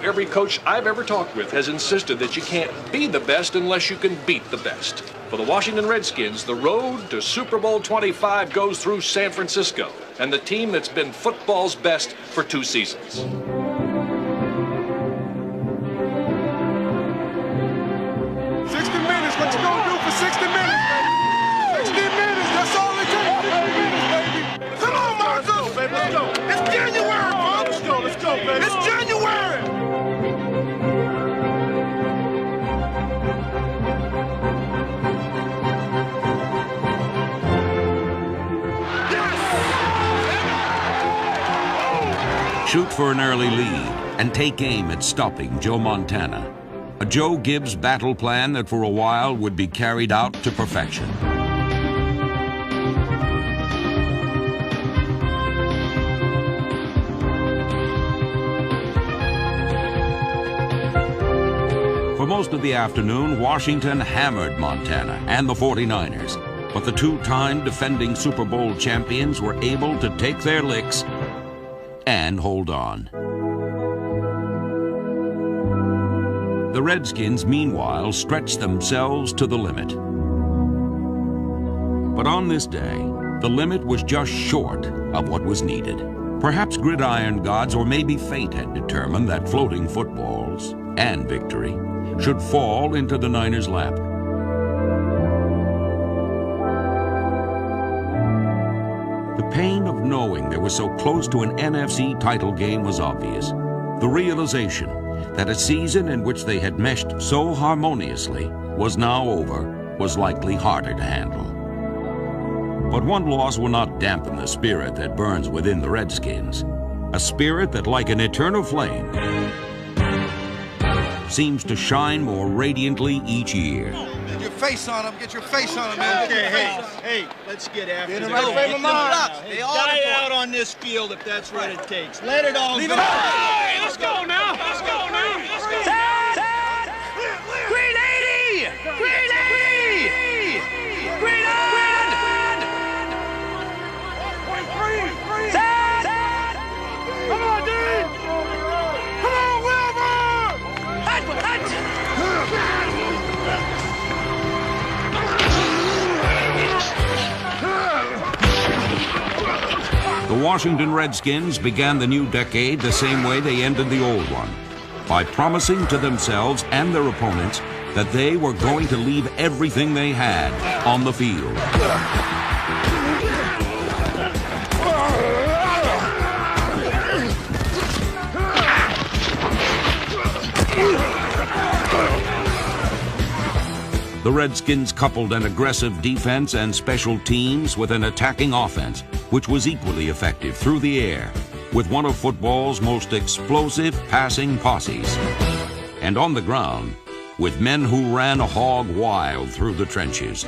Every coach I've ever talked with has insisted that you can't be the best unless you can beat the best. For the Washington Redskins, the road to Super Bowl 25 goes through San Francisco and the team that's been football's best for 2 seasons. 60 minutes, what you gonna do for 60 minutes, baby? 60 minutes, that's all it takes. 60 minutes, baby. Come on, Marcus, baby, let's go. It's January, folks. Let's go, baby. It's January. Shoot for an early lead and take aim at stopping Joe Montana. A Joe Gibbs battle plan that for a while would be carried out to perfection. For most of the afternoon, Washington hammered Montana and the 49ers, but the 2-time defending Super Bowl champions were able to take their licks and hold on. The Redskins, meanwhile, stretched themselves to the limit. But on this day, the limit was just short of what was needed. Perhaps gridiron gods or maybe fate had determined that floating footballs and victory should fall into the Niners' lap. The pain of knowing they were so close to an NFC title game was obvious. The realization that a season in which they had meshed so harmoniously was now over was likely harder to handle. But one loss will not dampen the spirit that burns within the Redskins, a spirit that, like an eternal flame, seems to shine more radiantly each year. Get your face on him, get your face on him, man. Okay, hey, let's get after Get this. him right frame of mind. Hey, die out on this field if that's what it takes. Let it all Leave go. it out. Hey, let's go now. Let's go now. Let's go. Green 80! Green 80! Green 80! Come on, Dean! Come on, Wilbur! The Washington Redskins began the new decade the same way they ended the old one, by promising to themselves and their opponents that they were going to leave everything they had on the field. The Redskins coupled an aggressive defense and special teams with an attacking offense, which was equally effective through the air, with one of football's most explosive passing posses. And on the ground, with men who ran hog wild through the trenches.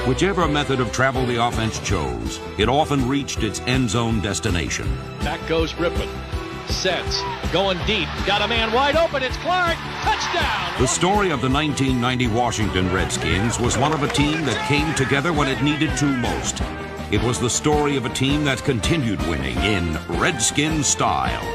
Whichever method of travel the offense chose, it often reached its end zone destination. Back goes Rippon. Sets. Going deep. Got a man wide open. It's Clark. Touchdown. The story of the 1990 Washington Redskins was one of a team that came together when it needed to most. It was the story of a team that continued winning in Redskin style.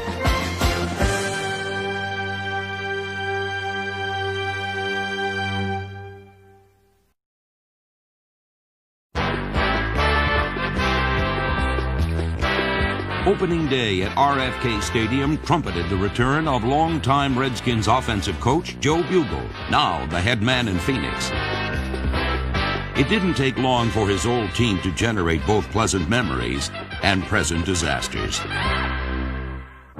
Opening day at RFK Stadium trumpeted the return of longtime Redskins offensive coach Joe Bugel, now the head man in Phoenix. It didn't take long for his old team to generate both pleasant memories and present disasters.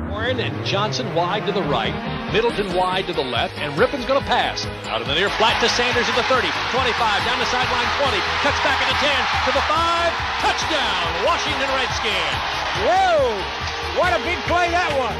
Warren and Johnson wide to the right, Middleton wide to the left, and Rippon's going to pass. Out in the near flat to Sanders at the 30, 25, down the sideline 20, cuts back at the 10, to the 5, touchdown, Washington Redskins. Whoa! What a big play that was!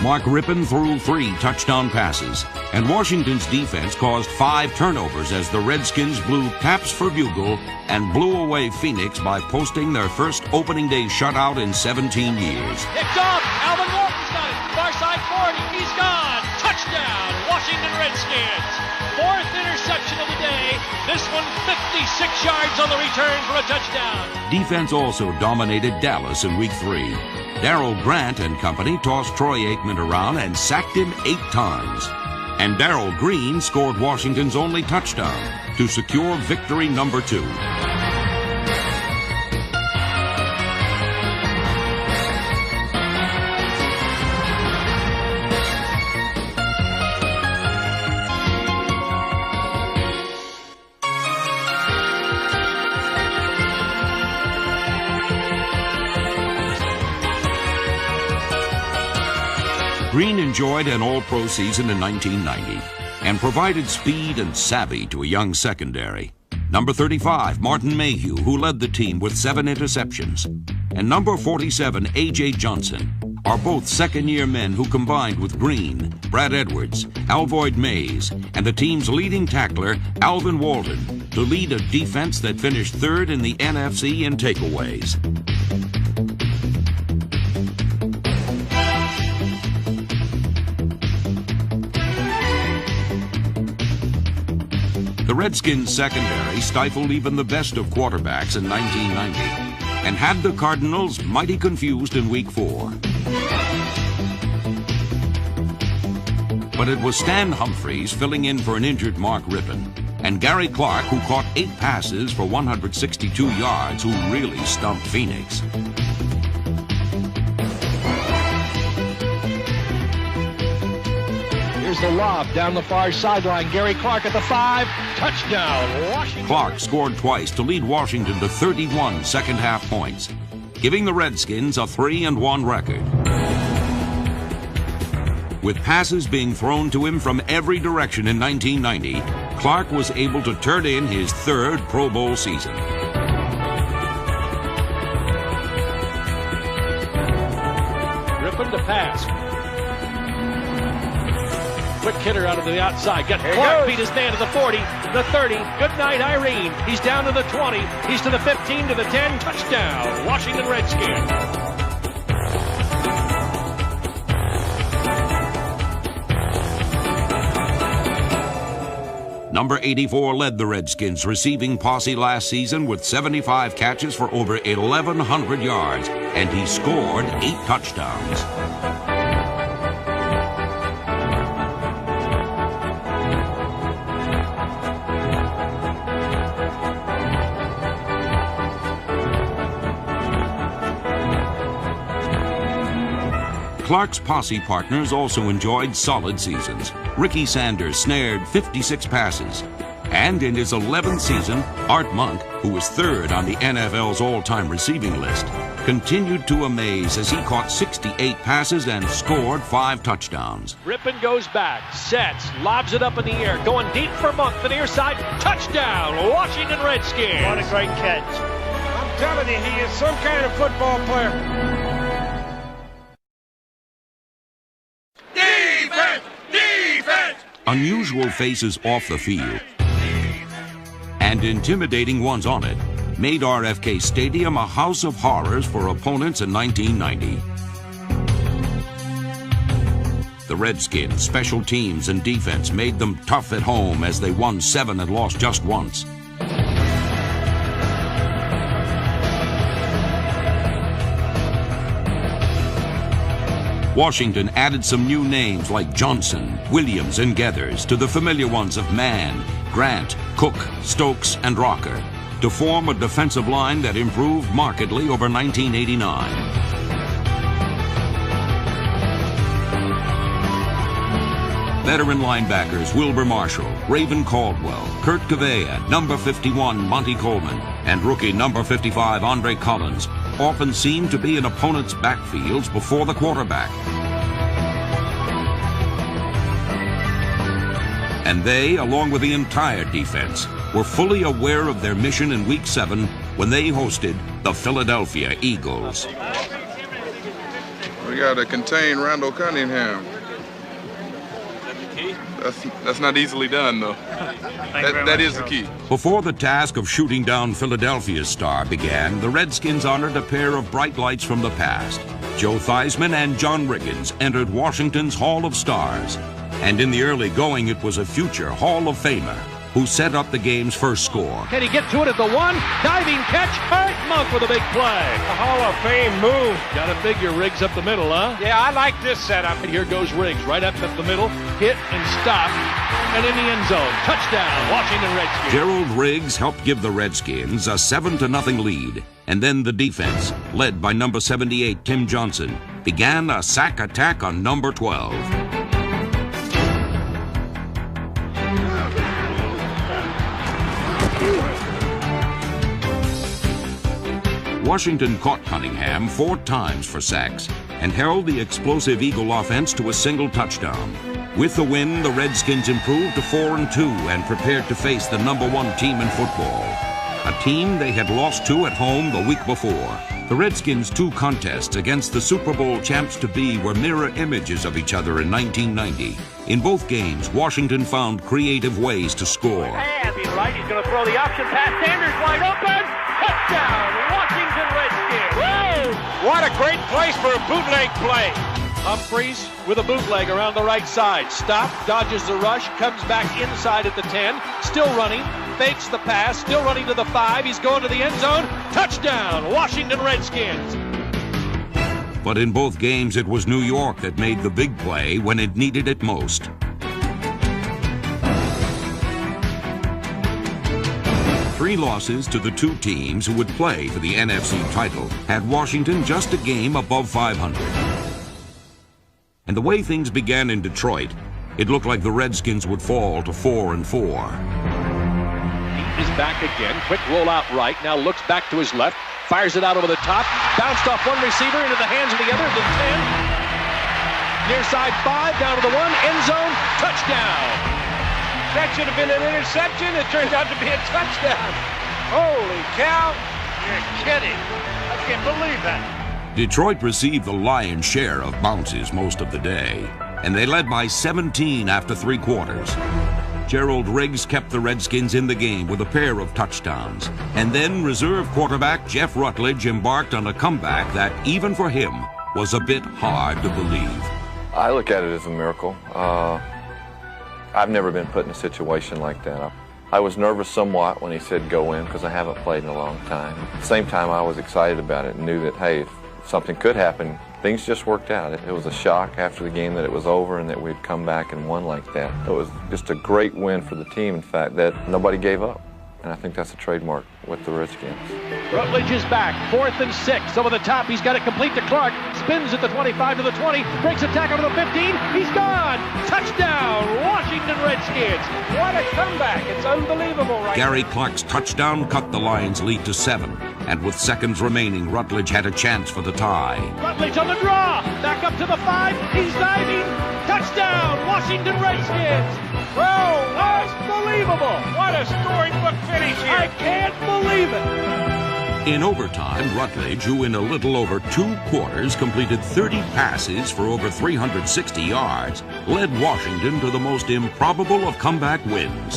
Mark Rippon threw 3 touchdown passes, and Washington's defense caused 5 turnovers as the Redskins blew taps for bugle and blew away Phoenix by posting their first opening day shutout in 17 years. Picked off. Alvin Walton's got it. Far side 40. He's gone. Touchdown, Washington Redskins. 4th interception of the day. This one 56 yards on the return for a touchdown. Defense also dominated Dallas in Week 3. Darryl Grant and company tossed Troy Aikman around and sacked him 8 times. And Darrell Green scored Washington's only touchdown to secure victory number 2. Green enjoyed an All-Pro season in 1990 and provided speed and savvy to a young secondary. Number 35, Martin Mayhew, who led the team with 7 interceptions, and number 47, A.J. Johnson, are both second-year men who combined with Green, Brad Edwards, Alvoyd Mays, and the team's leading tackler, Alvin Walton, to lead a defense that finished 3rd in the NFC in takeaways. The Redskins secondary stifled even the best of quarterbacks in 1990 and had the Cardinals mighty confused in Week 4. But it was Stan Humphries filling in for an injured Mark Rippon and Gary Clark, who caught 8 passes for 162 yards, who really stumped Phoenix. Here's the lob down the far sideline. Gary Clark at the 5. Touchdown, Washington. Clark scored twice to lead Washington to 31 second-half points, giving the Redskins a 3-1 record. With passes being thrown to him from every direction in 1990, Clark was able to turn in his 3rd Pro Bowl season. Rippon to pass. Quick hitter out of the outside. Got Clark beat his man to the 40, the 30. Good night, Irene. He's down to the 20. He's to the 15, to the 10. Touchdown, Washington Redskins. Number 84 led the Redskins receiving posse last season with 75 catches for over 1,100 yards, and he scored 8 touchdowns. Clark's posse partners also enjoyed solid seasons. Ricky Sanders snared 56 passes. And in his 11th season, Art Monk, who was 3rd on the NFL's all-time receiving list, continued to amaze as he caught 68 passes and scored 5 touchdowns. Rippon goes back, sets, lobs it up in the air, going deep for Monk, the near side. Touchdown, Washington Redskins. What a great catch. I'm telling you, he is some kind of football player. Unusual faces off the field and intimidating ones on it made RFK Stadium a house of horrors for opponents in 1990. The Redskins, special teams, and defense made them tough at home as they won 7 and lost just once. Washington added some new names like Johnson, Williams, and Geathers to the familiar ones of Mann, Grant, Cook, Stokes, and Rocker to form a defensive line that improved markedly over 1989. Veteran linebackers Wilbur Marshall, Raven Caldwell, Kurt Cavea, number 51 Monty Coleman, and rookie number 55 Andre Collins often seemed to be in opponents' backfields before the quarterback. And they, along with the entire defense, were fully aware of their mission in Week 7 when they hosted the Philadelphia Eagles. We got to contain Randall Cunningham. That's not easily done, though. That is the key. Before the task of shooting down Philadelphia's star began, the Redskins honored a pair of bright lights from the past. Joe Theismann and John Riggins entered Washington's Hall of Stars. And in the early going, it was a future Hall of Famer who set up the game's first score. Can he get to it at the one? Diving catch. Art Monk with a big play. A Hall of Fame move. Got to figure Riggs up the middle, huh? Yeah, I like this setup. And here goes Riggs right up the middle. Hit and stop. And in the end zone. Touchdown, Washington Redskins. Gerald Riggs helped give the Redskins a 7-0 lead. And then the defense, led by number 78, Tim Johnson, began a sack attack on number 12. Washington caught Cunningham 4 times for sacks and held the explosive Eagle offense to a single touchdown. With the win, the Redskins improved to 4-2 and prepared to face the number 1 team in football, a team they had lost to at home the week before. The Redskins' 2 contests against the Super Bowl champs-to-be were mirror images of each other in 1990. In both games, Washington found creative ways to score. Pass, he's right. He's going to throw the option pass. Sanders wide open. Touchdown, Washington Redskins. Woo! What a great place for a bootleg play. Humphreys with a bootleg around the right side. Stop, dodges the rush, comes back inside at the 10. Still running, fakes the pass, still running to the 5. He's going to the end zone. Touchdown, Washington Redskins. But in both games, it was New York that made the big play when it needed it most. Three losses to the 2 teams who would play for the NFC title had Washington just a game above 500. And the way things began in Detroit, it looked like the Redskins would fall to 4-4. He is back again. Quick rollout right. Now looks back to his left. Fires it out over the top. Bounced off one receiver into the hands of the other. The 10. Near side 5. Down to the 1. End zone. Touchdown. That should have been an interception. It turned out to be a touchdown. Holy cow. You're kidding. I can't believe that. Detroit received the lion's share of bounces most of the day, and they led by 17 after 3 quarters. Gerald Riggs kept the Redskins in the game with a pair of touchdowns, and then reserve quarterback Jeff Rutledge embarked on a comeback that, even for him, was a bit hard to believe. I look at it as a miracle. I've never been put in a situation like that. I was nervous somewhat when he said go in because I haven't played in a long time. At the same time, I was excited about it and knew that, hey, if something could happen, things just worked out. It was a shock after the game that it was over and that we'd come back and won like that. It was just a great win for the team, in fact, that nobody gave up. And I think that's a trademark with the Redskins. Rutledge is back, 4th and 6. Over the top, he's got it complete to Clark. Spins at the 25 to the 20. Breaks a tackle to the 15. He's gone. Touchdown, Washington Redskins. What a comeback. It's unbelievable right Gary Clark's touchdown cut the Lions' lead to 7. And with seconds remaining, Rutledge had a chance for the tie. Rutledge on the draw. Back up to the 5. He's diving. Touchdown, Washington Redskins. Whoa, unbelievable. What a storybook finish here. I can't believe it. In overtime, Rutledge, who in a little over 2 quarters completed 30 passes for over 360 yards, led Washington to the most improbable of comeback wins.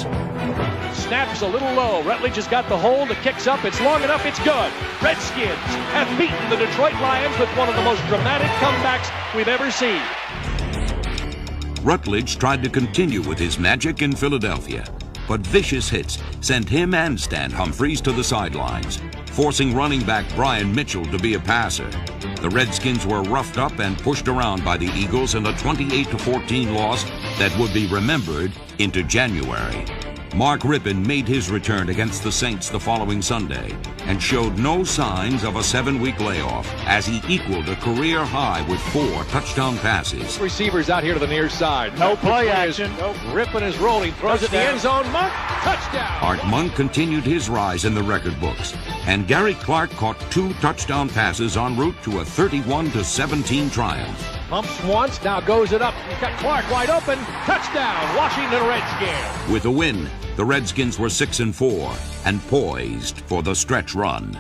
Snaps a little low. Rutledge has got the hold. It kicks up. It's long enough. It's good. Redskins have beaten the Detroit Lions with one of the most dramatic comebacks we've ever seen. Rutledge tried to continue with his magic in Philadelphia, but vicious hits sent him and Stan Humphreys to the sidelines, forcing running back Brian Mitchell to be a passer. The Redskins were roughed up and pushed around by the Eagles in a 28-14 loss that would be remembered into January. Mark Rippon made his return against the Saints the following Sunday and showed no signs of a 7-week layoff as he equaled a career high with 4 touchdown passes. Receivers out here to the near side. No play action. Rippon is rolling. Throws it to the end zone. Monk. Touchdown. Art Monk continued his rise in the record books, and Gary Clark caught 2 touchdown passes en route to a 31-17 triumph. Pumps once, now goes it up. He's got Clark wide open. Touchdown, Washington Redskins. With a win, the Redskins were 6-4 and poised for the stretch run.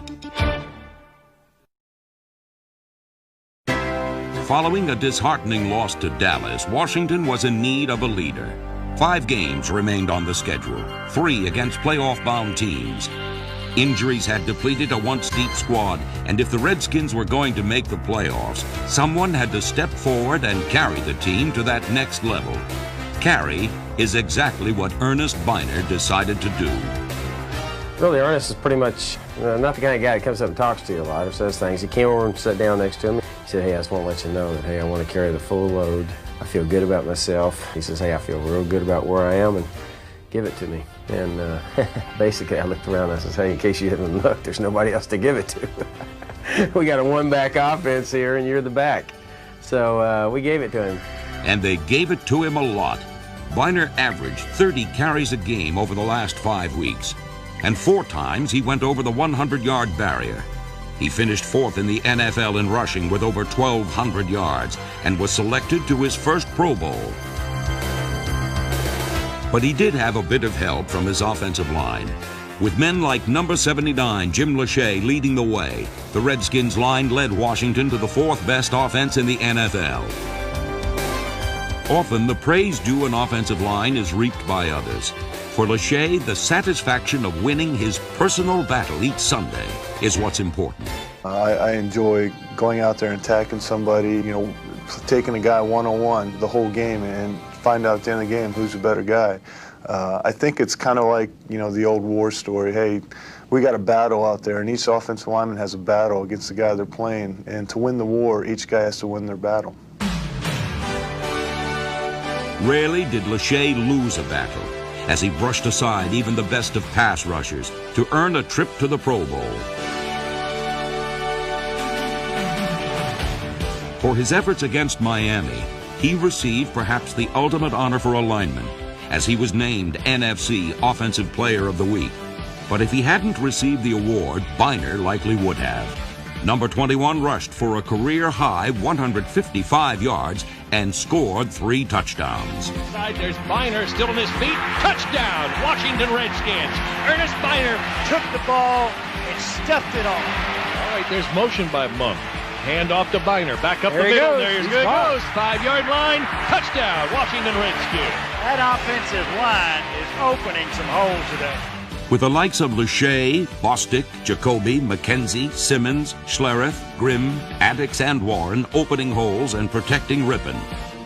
Following a disheartening loss to Dallas, Washington was in need of a leader. 5 games remained on the schedule, 3 against playoff-bound teams. Injuries had depleted a once-deep squad, and if the Redskins were going to make the playoffs, someone had to step forward and carry the team to that next level. Carry is exactly what Ernest Biner decided to do. Really, Ernest is pretty much not the kind of guy that comes up and talks to you a lot or says things. He came over and sat down next to him. He said, hey, I just want to let you know that, hey, I want to carry the full load. I feel good about myself. He says, hey, I feel real good about where I am, and give it to me. And basically, I looked around and I says, hey, in case you haven't looked, there's nobody else to give it to. We got a one-back offense here, and you're the back. So we gave it to him. And they gave it to him a lot. Biner averaged 30 carries a game over the last 5 weeks. And 4 times he went over the 100-yard barrier. He finished 4th in the NFL in rushing with over 1,200 yards and was selected to his first Pro Bowl. But he did have a bit of help from his offensive line. With men like number 79, Jim Lachey, leading the way, the Redskins line led Washington to the 4th best offense in the NFL. Often, the praise due an offensive line is reaped by others. For Lachey, the satisfaction of winning his personal battle each Sunday is what's important. I enjoy going out there and attacking somebody, taking a guy one-on-one the whole game and find out at the end of the game who's a better guy. I think it's kind of like, the old war story. Hey, we got a battle out there, and each offensive lineman has a battle against the guy they're playing. And to win the war, each guy has to win their battle. Rarely did Lachey lose a battle, as he brushed aside even the best of pass rushers to earn a trip to the Pro Bowl. For his efforts against Miami, he received perhaps the ultimate honor for a lineman, as he was named NFC Offensive Player of the Week. But if he hadn't received the award, Biner likely would have. Number 21 rushed for a career-high 155 yards and scored 3 touchdowns. There's Biner still on his feet. Touchdown, Washington Redskins. Ernest Biner Took the ball and stuffed it all. All right, there's motion by Monk. Hand off to Biner. Back up There the he middle. goes. There he He's goes. 5-yard line. Touchdown, Washington Redskins. That offensive line is opening some holes today. With the likes of Lachey, Bostic, Jacoby, McKenzie, Simmons, Schlereth, Grimm, Addix, and Warren opening holes and protecting Rippon,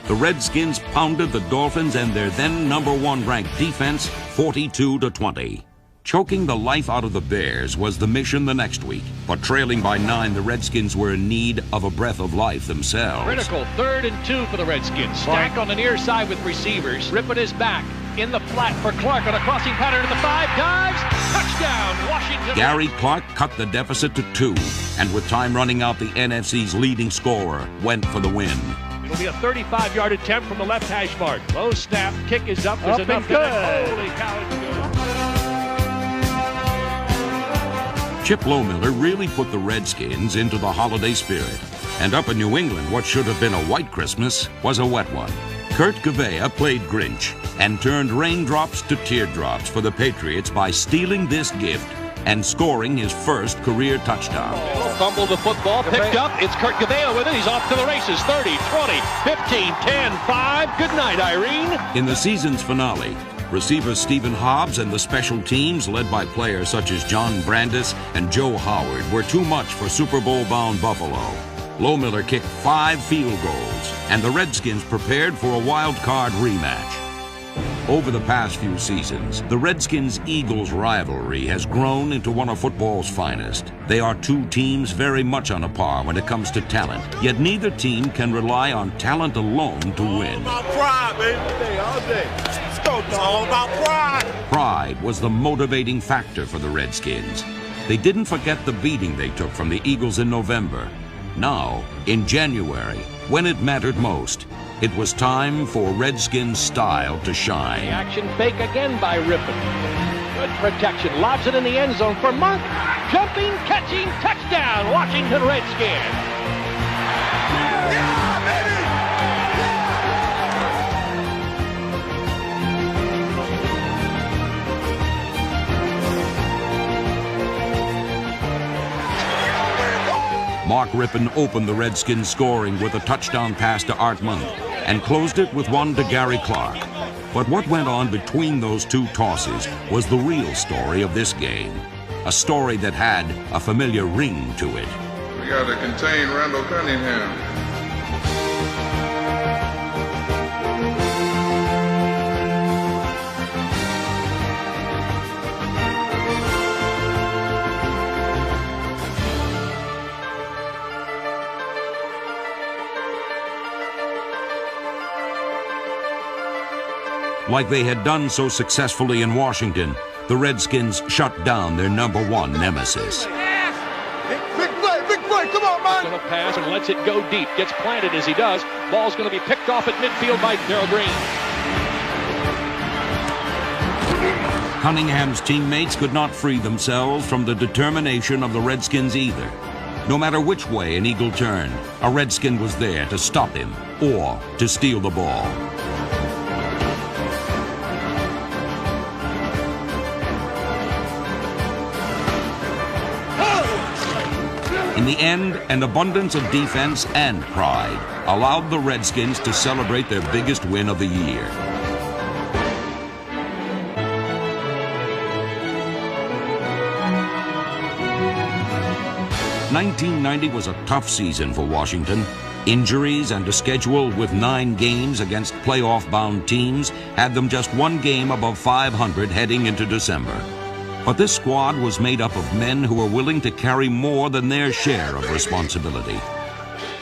the Redskins pounded the Dolphins and their then number 1 ranked defense 42-20. Choking the life out of the Bears was the mission the next week, but trailing by 9, the Redskins were in need of a breath of life themselves. Critical 3rd and 2 for the Redskins. Stack on the near side with receivers. Rippon is back. In the flat for Clark on a crossing pattern to the 5. Dives. Touchdown, Washington. Gary Clark cut the deficit to 2, and with time running out, the NFC's leading scorer went for the win. It'll be a 35-yard attempt from the left hash mark. Low snap. Kick is up. There's Up enough and in it. good. Holy cow, it's good. Chip Lohmiller really put the Redskins into the holiday spirit. And up in New England, what should have been a white Christmas was a wet one. Kurt Gavea played Grinch and turned raindrops to teardrops for the Patriots by stealing this gift and scoring his first career touchdown. Fumble the football, picked up. It's Kurt Gavea with it. He's off to the races. 30, 20, 15, 10, 5. Good night, Irene. In the season's finale, receivers Stephen Hobbs and the special teams, led by players such as John Brandis and Joe Howard, were too much for Super Bowl-bound Buffalo. Lohmiller kicked 5 field goals, and the Redskins prepared for a wild-card rematch. Over the past few seasons, the Redskins-Eagles rivalry has grown into one of football's finest. They are 2 teams very much on a par when it comes to talent, yet neither team can rely on talent alone to win. All about pride, baby. All day. Let's go. It's all about pride. Pride was the motivating factor for the Redskins. They didn't forget the beating they took from the Eagles in November. Now, in January, when it mattered most, it was time for Redskins style to shine. The action fake again by Rippon. Good protection. Lobs it in the end zone for Monk. Jumping, catching, touchdown, Washington Redskins. Yeah, baby. Mark Rippon opened the Redskins' scoring with a touchdown pass to Art Monk and closed it with one to Gary Clark. But what went on between those two tosses was the real story of this game, a story that had a familiar ring to it. We got to contain Randall Cunningham. Like they had done so successfully in Washington, the Redskins shut down their #1 nemesis. Big play, come on, man! Going to pass and lets it go deep. Gets planted as he does. Ball's going to be picked off at midfield by Darrell Green. Cunningham's teammates could not free themselves from the determination of the Redskins either. No matter which way an Eagle turned, a Redskin was there to stop him or to steal the ball. In the end, an abundance of defense and pride allowed the Redskins to celebrate their biggest win of the year. '90 was a tough season for Washington. Injuries and a schedule with 9 games against playoff-bound teams had them just 1 game above 500 heading into December. But this squad was made up of men who were willing to carry more than their share of responsibility.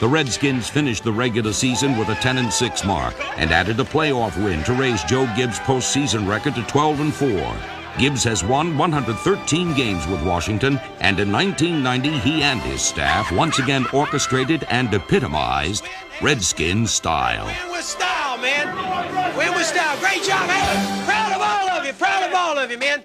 The Redskins finished the regular season with a 10-6 mark and added a playoff win to raise Joe Gibbs' postseason record to 12-4. Gibbs has won 113 games with Washington, and in 1990 he and his staff once again orchestrated and epitomized Redskin style. Win with style, man. Win with style. Great job, man. Proud of all of you, man.